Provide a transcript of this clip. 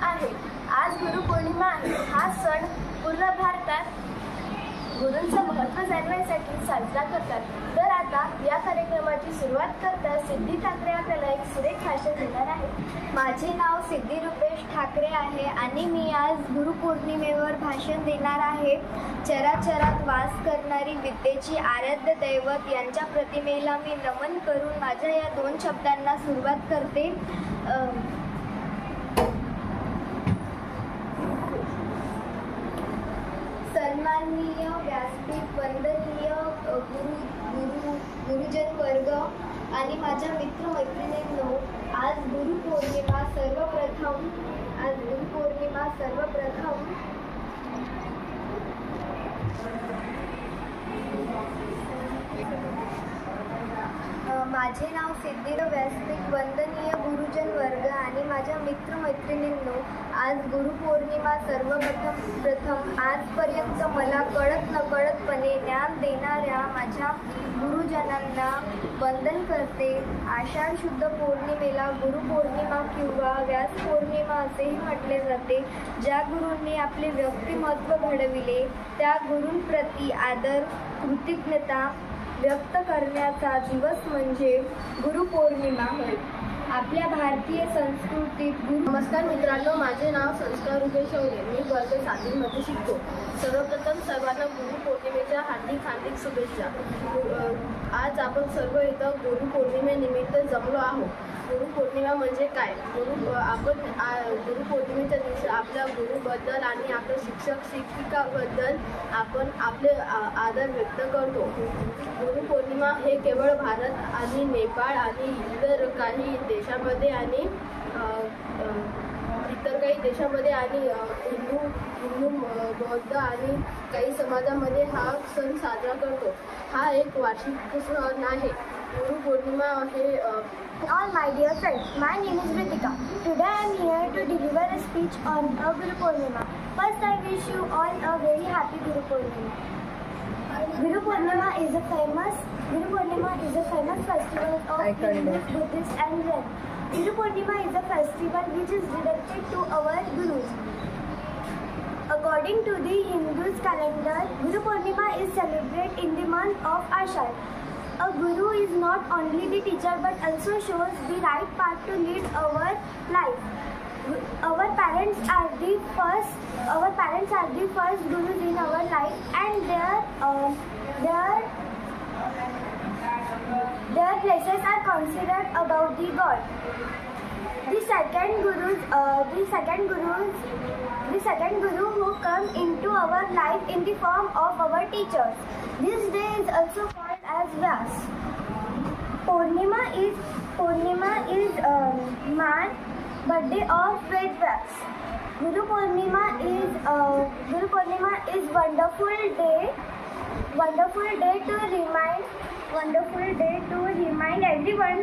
आहे. आज गुरुपौर्णिमा आहे. हा सण पूर्ण भारतात गुरूंचं महत्त्व जाणण्यासाठी साजरा करतात. तर आता या कार्यक्रमाची सुरुवात करता सिद्धी ठाकरे आपल्याला एक सुरेख भाषण देणार आहे. माझे नाव सिद्धी रुपेश ठाकरे आहे आणि मी आज गुरुपौर्णिमेवर भाषण देणार आहे. चराचरात वास करणारी विद्येची आराध्य दैवत यांच्या प्रतिमेला मी नमन करून माझ्या या 2 शब्दांना सुरुवात करते. सन्माननीय व्यासपीठ, वंदनीय गुरुजन वर्ग आणि माझ्या मित्रमैत्रिणींनो, आज गुरुपौर्णिमा सर्वप्रथम माझे नाव सिद्धी व्यासपीठ, वंदनीय गुरुजन वर्ग आणि माझ्या मित्रमैत्रिणींनो, आज गुरुपौर्णिमा सर्वप्रथम आजपर्यंत मला कळत नकळतपणे ज्ञान देणाऱ्या माझ्या गुरुजनांना वंदन करते. आषाढ शुद्ध पौर्णिमेला गुरुपौर्णिमा किंवा व्यास पौर्णिमा असेही म्हटले जाते. ज्या गुरूंनी आपले व्यक्तिमत्व घडविले त्या गुरूंप्रती आदर, कृतज्ञता व्यक्त करण्याचा दिवस म्हणजे गुरुपौर्णिमा होय. आपल्या भारतीय संस्कृतीत नमस्कार मित्रांनो, माझे नाव संस्कार रुपेश शौर्य. मी वर्ग 7 मध्ये शिकतो. सर्वप्रथम सर्वांना गुरुपौर्णिमेच्या हार्दिक शुभेच्छा. आज आपण सर्व इथं गुरुपौर्णिमेनिमित्त जमलो आहोत. गुरुपौर्णिमा म्हणजे काय? आपण गुरुपौर्णिमेच्या दिवशी आपल्या गुरुबद्दल आणि आपल्या शिक्षिकाबद्दल आपण आपले आदर व्यक्त करतो. गुरुपौर्णिमा हे केवळ भारत आणि नेपाळ आणि इतर काही देशामध्ये आणि हिंदू बौद्ध आणि काही समाजामध्ये हा सण साजरा करतो. हा एक वार्षिक सण आहे. गुरुपौर्णिमा हे All my dear friends, my name is Ritika. Today I am here to deliver a speech on Guru Purnima. First, I wish you all a very happy Guru Purnima. Guru Purnima is a famous festival of Hindus, Buddhists and Jain. Guru Purnima is a festival which is dedicated to our Gurus. According to the Hindus calendar, Guru Purnima is celebrated in the month of Ashad. A guru is not only the teacher but also shows the right path to lead our life. Our parents are the first gurus in our life, and their places are considered above the God. The second guru who comes into our life in the form of our teachers. This day is also called as Vyas. Purnima is man birthday of Ved Vyas. Guru Purnima is wonderful day to remind everyone